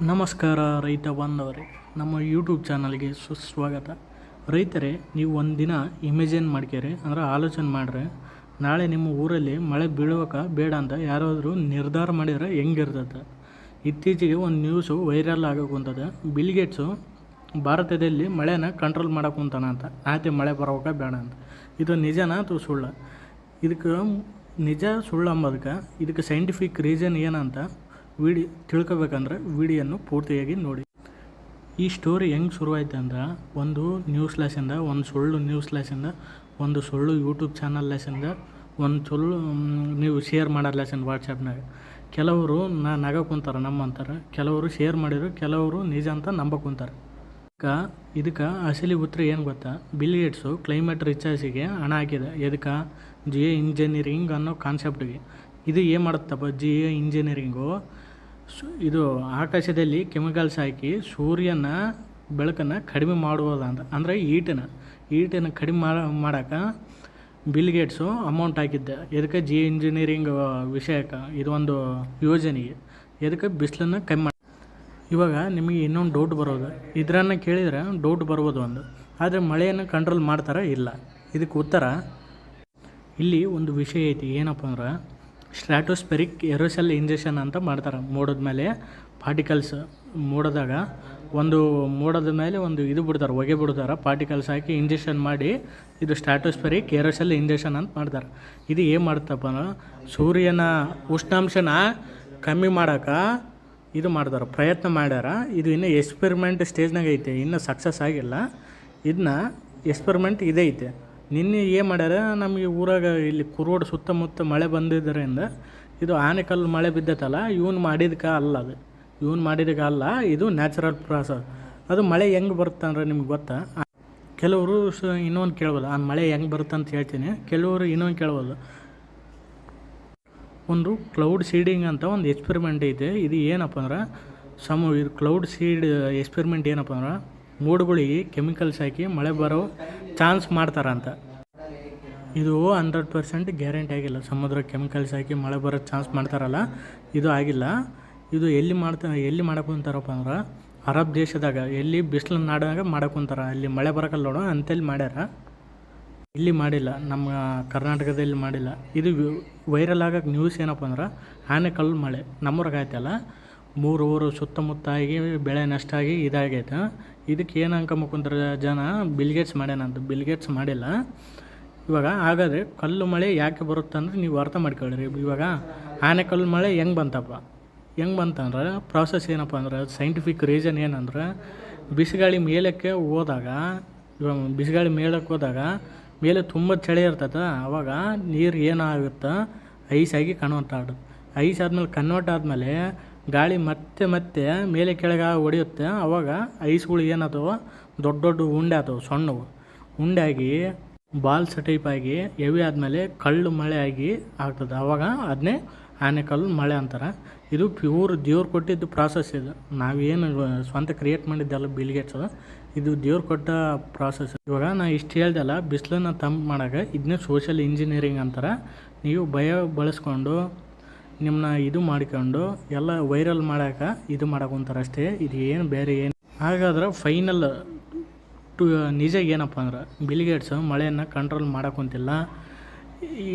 ನಮಸ್ಕಾರ ರೈತ ಬಾಂಧವರೇ, ನಮ್ಮ ಯೂಟ್ಯೂಬ್ ಚಾನಲ್ಗೆ ಸುಸ್ವಾಗತ. ರೈತರೇ, ನೀವು ಒಂದು ದಿನ ಇಮೇಜಿನ್ ಮಾಡ್ಕೇರಿ ಅಂದ್ರೆ ಆಲೋಚನೆ ಮಾಡ್ರೆ ನಾಳೆ ನಿಮ್ಮ ಊರಲ್ಲಿ ಮಳೆ ಬೀಳೋಕ ಬೇಡ ಅಂತ ಯಾರಾದರೂ ನಿರ್ಧಾರ ಮಾಡಿದ್ರೆ ಹೆಂಗಿರ್ತದೆ. ಇತ್ತೀಚೆಗೆ ಒಂದು ನ್ಯೂಸು ವೈರಲ್ ಆಗೋಕುಂತದ. ಬಿಲ್ ಗೇಟ್ಸು ಭಾರತದಲ್ಲಿ ಮಳೆನ ಕಂಟ್ರೋಲ್ ಮಾಡೋಕುಂತಾನ ಅಂತ, ಆಯ್ತು ಮಳೆ ಬರೋಕ ಬೇಡ ಅಂತ. ಇದು ನಿಜನಾ ಅಥವಾ ಸುಳ್ಳು? ಇದಕ್ಕೆ ನಿಜ ಸುಳ್ಳು ಅಂಬೋದಕ್ಕೆ ಇದಕ್ಕೆ ಸೈಂಟಿಫಿಕ್ ರೀಸನ್ ಏನಂತ ತಿಳ್ಕೊಬೇಕಂದ್ರೆ ವಿಡಿಯೋನು ಪೂರ್ತಿಯಾಗಿ ನೋಡಿ. ಈ ಸ್ಟೋರಿ ಹೆಂಗೆ ಶುರುವಾಯ್ತು ಅಂದ್ರೆ, ಒಂದು ನ್ಯೂಸ್ ಲೆಸ್ಸಿಂದ, ಒಂದು ಸುಳ್ಳು ನ್ಯೂಸ್ ಲೆಸ್ಸಿಂದ, ಒಂದು ಸುಳ್ಳು ಯೂಟ್ಯೂಬ್ ಚಾನಲ್ ಲೆಸ್ಸಿಂದ, ಒಂದು ಸುಳ್ಳು ನೀವು ಶೇರ್ ಮಾಡೋ ಲೆಸನ್ ವಾಟ್ಸಪ್ನಾಗ. ಕೆಲವರು ನಗಕುಂತಾರೆ ನಮ್ಮಂತಾರೆ, ಕೆಲವರು ಶೇರ್ ಮಾಡಿದ್ರು, ಕೆಲವರು ನಿಜ ಅಂತ ನಂಬಕುಂತಾರೆ. ಇದಕ್ಕೆ ಅಸಲಿ ಉತ್ತರ ಏನು ಗೊತ್ತಾ? ಬಿಲ್ ಗೇಟ್ಸು ಕ್ಲೈಮೇಟ್ ರಿಸರ್ಚಿಗೆ ಹಣ ಹಾಕಿದೆ. ಎದಕ್ಕೆ? ಜಿಯೋ ಇಂಜಿನಿಯರಿಂಗ್ ಅನ್ನೋ ಕಾನ್ಸೆಪ್ಟಿಗೆ. ಇದು ಏನು ಮಾಡುತ್ತಪ್ಪ ಜಿಯೋ ಇಂಜಿನಿಯರಿಂಗು? ಇದು ಆಕಾಶದಲ್ಲಿ ಕೆಮಿಕಲ್ಸ್ ಹಾಕಿ ಸೂರ್ಯನ ಬೆಳಕನ್ನು ಕಡಿಮೆ ಮಾಡುವುದು ಅಂತ, ಅಂದರೆ ಈಟನ್ನು ಕಡಿಮೆ ಮಾಡೋಕೆ ಬಿಲ್ ಗೇಟ್ಸು ಅಮೌಂಟ್ ಹಾಕಿದ್ದೆ. ಎದಕ್ಕೆ? ಜಿಯೋ ಇಂಜಿನಿಯರಿಂಗ್ ವಿಷಯಕ್ಕೆ, ಇದು ಒಂದು ಯೋಜನೆಗೆ. ಎದಕ್ಕೆ? ಬಿಸಿಲನ್ನು ಕಮ್ಮಿ ಮಾಡಿ. ಇವಾಗ ನಿಮಗೆ ಇನ್ನೊಂದು ಡೌಟ್ ಬರೋದು, ಇದನ್ನು ಕೇಳಿದರೆ ಡೌಟ್ ಬರ್ಬೋದು ಒಂದು, ಆದರೆ ಮಳೆಯನ್ನು ಕಂಟ್ರೋಲ್ ಮಾಡ್ತಾರಾ? ಇಲ್ಲ. ಇದಕ್ಕೆ ಉತ್ತರ ಇಲ್ಲಿ ಒಂದು ವಿಷಯ ಐತಿ. ಏನಪ್ಪ ಅಂದ್ರೆ, ಸ್ಟ್ರಾಟೋಸ್ಫೆರಿಕ್ ಏರೋಸೆಲ್ ಇಂಜೆಕ್ಷನ್ ಅಂತ ಮಾಡ್ತಾರೆ. ಮೋಡದ ಮೇಲೆ ಪಾರ್ಟಿಕಲ್ಸ್, ಮೋಡದಾಗ ಒಂದು ಮೋಡದ ಮೇಲೆ ಒಂದು ಇದು ಬಿಡ್ತಾರೆ, ಹೊಗೆ ಬಿಡ್ತಾರೆ, ಪಾರ್ಟಿಕಲ್ಸ್ ಹಾಕಿ ಇಂಜೆಕ್ಷನ್ ಮಾಡಿ, ಇದು ಸ್ಟ್ರಾಟೋಸ್ಫೆರಿಕ್ ಏರೋಸೆಲ್ ಇಂಜೆಕ್ಷನ್ ಅಂತ ಮಾಡ್ತಾರೆ. ಇದು ಏನು ಮಾಡುತ್ತಪ್ಪ ಅಂದ್ರೆ, ಸೂರ್ಯನ ಉಷ್ಣಾಂಶನ ಕಮ್ಮಿ ಮಾಡೋಕೆ ಇದು ಮಾಡ್ತಾರೆ, ಪ್ರಯತ್ನ ಮಾಡ್ಯಾರ. ಇದು ಇನ್ನೂ ಎಕ್ಸ್ಪೆರಿಮೆಂಟ್ ಸ್ಟೇಜ್ನಾಗ ಐತೆ, ಇನ್ನೂ ಸಕ್ಸಸ್ ಆಗಿಲ್ಲ. ಇದನ್ನ ಎಕ್ಸ್ಪೆರಿಮೆಂಟ್ ಇದೇ ಐತೆ. ನಿನ್ನೆ ಏನು ಮಾಡ್ಯಾರ, ನಮಗೆ ಊರಾಗ ಇಲ್ಲಿ ಕುರುಗೋಡು ಸುತ್ತಮುತ್ತ ಮಳೆ ಬಂದಿದ್ದರಿಂದ ಇದು ಆನೆಕಲ್ಲು ಮಳೆ ಬಿದ್ದೈತಲ್ಲ, ಇವನು ಮಾಡಿದಕ್ಕೆ ಅಲ್ಲ, ಅಲ್ಲ, ಇದು ನ್ಯಾಚುರಲ್ ಪ್ರಾಸೆಸ್. ಅದು ಮಳೆ ಹೆಂಗೆ ಬರುತ್ತೆ ಅಂದ್ರೆ ನಿಮ್ಗೆ ಗೊತ್ತಾ? ಕೆಲವರು ಇನ್ನೊಂದು ಕೇಳ್ಬೋದು, ಆ ಮಳೆ ಹೆಂಗೆ ಬರುತ್ತೆ ಅಂತ ಹೇಳ್ತೀನಿ. ಕೆಲವರು ಇನ್ನೊಂದು ಕೇಳ್ಬೋದು, ಒಂದು ಕ್ಲೌಡ್ ಸೀಡಿಂಗ್ ಅಂತ ಒಂದು ಎಕ್ಸ್ಪೆರಿಮೆಂಟ್ ಐತೆ. ಇದು ಏನಪ್ಪ ಅಂದ್ರೆ, ಇದು ಕ್ಲೌಡ್ ಸೀಡ್ ಎಕ್ಸ್ಪೆರಿಮೆಂಟ್ ಏನಪ್ಪ ಅಂದ್ರೆ, ಮೋಡ್ಗಳಿಗೆ ಕೆಮಿಕಲ್ಸ್ ಹಾಕಿ ಮಳೆ ಬರೋ ಚಾನ್ಸ್ ಮಾಡ್ತಾರಂತ. ಇದು 100% ಗ್ಯಾರಂಟಿ ಆಗಿಲ್ಲ. ಸಮುದ್ರ ಕೆಮಿಕಲ್ಸ್ ಹಾಕಿ ಮಳೆ ಬರೋ ಚಾನ್ಸ್ ಮಾಡ್ತಾರಲ್ಲ, ಇದು ಆಗಿಲ್ಲ. ಇದು ಎಲ್ಲಿ ಮಾಡಕ್ಕಂತಾರಪ್ಪ ಅಂದ್ರೆ, ಅರಬ್ ದೇಶದಾಗ, ಎಲ್ಲಿ ಬಿಸಿಲು ನಾಡಾಗ ಮಾಡಕ್ಕಂತಾರೆ. ಅಲ್ಲಿ ಮಳೆ ಬರೋಕಲ್ಲ ನೋಡು ಅಂತೇಳಿ ಮಾಡ್ಯಾರ. ಇಲ್ಲಿ ಮಾಡಿಲ್ಲ, ನಮ್ಮ ಕರ್ನಾಟಕದಲ್ಲಿ ಮಾಡಿಲ್ಲ. ಇದು ವೈರಲ್ ಆಗೋಕ್ಕೆ ನ್ಯೂಸ್ ಏನಪ್ಪ ಅಂದ್ರೆ, ಆನೆಕಲ್ಲು ಮಳೆ ನಮ್ಮೂರಾಗ ಆಯ್ತಲ್ಲ, 3 ಊರು ಸುತ್ತಮುತ್ತ ಆಗಿ ಬೆಳೆ ನಷ್ಟ ಆಗಿ ಇದಾಗೈತೆ. ಇದಕ್ಕೆ ಏನು ಅನ್ಕೊಂಬಕುಂತಾರೆ ಜನ, ಬಿಲ್ ಗೇಟ್ಸ್ ಮಾಡ್ಯಾನಂತ. ಬಿಲ್ ಗೇಟ್ಸ್ ಮಾಡಿಲ್ಲ. ಇವಾಗ ಹಾಗಾದರೆ ಕಲ್ಲು ಮಳೆ ಯಾಕೆ ಬರುತ್ತೆ ಅಂದರೆ ನೀವು ಅರ್ಥ ಮಾಡ್ಕೊಳ್ರಿ. ಇವಾಗ ಆನೆಕಲ್ಲು ಮಳೆ ಹೆಂಗೆ ಬಂತಂದ್ರೆ ಪ್ರಾಸೆಸ್ ಏನಪ್ಪ ಅಂದ್ರೆ, ಸೈಂಟಿಫಿಕ್ ರೀಸನ್ ಏನಂದ್ರೆ, ಬಿಸಿಗಾಳಿ ಮೇಲಕ್ಕೆ ಹೋದಾಗ ಮೇಲೆ ತುಂಬ ಚಳಿ ಇರ್ತದೆ. ಆವಾಗ ನೀರು ಏನಾಗುತ್ತೆ, ಐಸ್ ಆಗಿ ಕನ್ವರ್ಟ್ ಆಗುತ್ತೆ. ಐಸ್ ಆದಮೇಲೆ ಕನ್ವರ್ಟ್ ಆದಮೇಲೆ ಗಾಳಿ ಮತ್ತೆ ಮೇಲೆ ಕೆಳಗೆ ಹೊಡೆಯುತ್ತೆ. ಆವಾಗ ಐಸ್ಗಳು ಏನದವು, ದೊಡ್ಡ ಉಂಡೆ ಆದವು, ಸಣ್ಣವು ಉಂಡಾಗಿ ಬಾಲ್ಸ್ ಟೈಪ್ ಆಗಿ ಹೆವಿ ಆದಮೇಲೆ ಕಳ್ಳು ಮಳೆ ಆಗಿ ಆಗ್ತದೆ. ಆವಾಗ ಅದನ್ನೇ ಆನೆಕಲ್ಲು ಮಳೆ ಅಂತಾರೆ. ಇದು ಪ್ಯೂರ್ ದೇವ್ರು ಕೊಟ್ಟಿದ್ದು ಪ್ರಾಸೆಸ್. ಇದು ನಾವೇನು ಸ್ವಂತ ಕ್ರಿಯೇಟ್ ಮಾಡಿದ್ದೆಲ್ಲ ಬಿಲ್ ಗೇಟ್ಸ್, ಇದು ದೇವ್ರು ಕೊಟ್ಟ ಪ್ರಾಸೆಸ್. ಇವಾಗ ನಾನು ಇಷ್ಟು ಹೇಳ್ದಲ್ಲ, ಬಿಸಿಲನ್ನು ತಂಪು ಮಾಡೋಕೆ ಇದನ್ನೇ ಸೋಷಿಯಲ್ ಇಂಜಿನಿಯರಿಂಗ್ ಅಂತಾರೆ. ನೀವು ಭಯ ಬಳಸ್ಕೊಂಡು ನಿಮ್ಮನ್ನ ಇದು ಮಾಡಿಕೊಂಡು ಎಲ್ಲ ವೈರಲ್ ಮಾಡೋಕೆ ಇದು ಮಾಡೋಕುಂತಾರೆ ಅಷ್ಟೇ. ಇದು ಏನು ಬೇರೆ ಏನು. ಹಾಗಾದ್ರೆ ಫೈನಲ್ ನಿಜ ಏನಪ್ಪ ಅಂದ್ರೆ, ಬಿಲ್ ಗೇಟ್ಸ್ ಮಳೆಯನ್ನು ಕಂಟ್ರೋಲ್ ಮಾಡೋಕುಂತಿಲ್ಲ. ಈ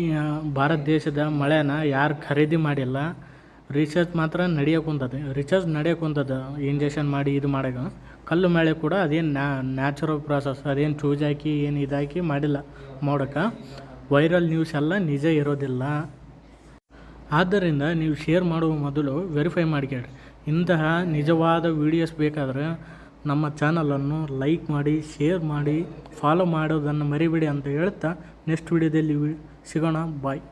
ಭಾರತ ದೇಶದ ಮಳೆನ ಯಾರು ಖರೀದಿ ಮಾಡಿಲ್ಲ. ರಿಸರ್ಚ್ ಮಾತ್ರ ನಡೆಯೋಕುಂತದ ಇಂಜೆಕ್ಷನ್ ಮಾಡಿ ಇದು ಮಾಡೋಕೆ. ಕಲ್ಲು ಮಳೆ ಕೂಡ ಅದೇನು ನ್ಯಾಚುರಲ್ ಪ್ರಾಸೆಸ್, ಅದೇನು ಚೂಜ್ ಹಾಕಿ ಏನು ಇದಾಕಿ ಮಾಡಿಲ್ಲ ಮಾಡೋಕೆ. ವೈರಲ್ ನ್ಯೂಸ್ ಎಲ್ಲ ನಿಜ ಇರೋದಿಲ್ಲ. ಆದ್ದರಿಂದ ನೀವು ಶೇರ್ ಮಾಡುವ ಮೊದಲು ವೆರಿಫೈ ಮಾಡ್ಕೊಳ್ಳಿ. ಇಂತಹ ನಿಜವಾದ ವೀಡಿಯೋಸ್ ಬೇಕಾದರೆ ನಮ್ಮ ಚಾನಲನ್ನು ಲೈಕ್ ಮಾಡಿ, ಶೇರ್ ಮಾಡಿ, ಫಾಲೋ ಮಾಡೋದನ್ನು ಮರಿಬೇಡಿ ಅಂತ ಹೇಳ್ತಾ ನೆಕ್ಸ್ಟ್ ವೀಡಿಯೋದಲ್ಲಿ ಸಿಗೋಣ. ಬಾಯ್.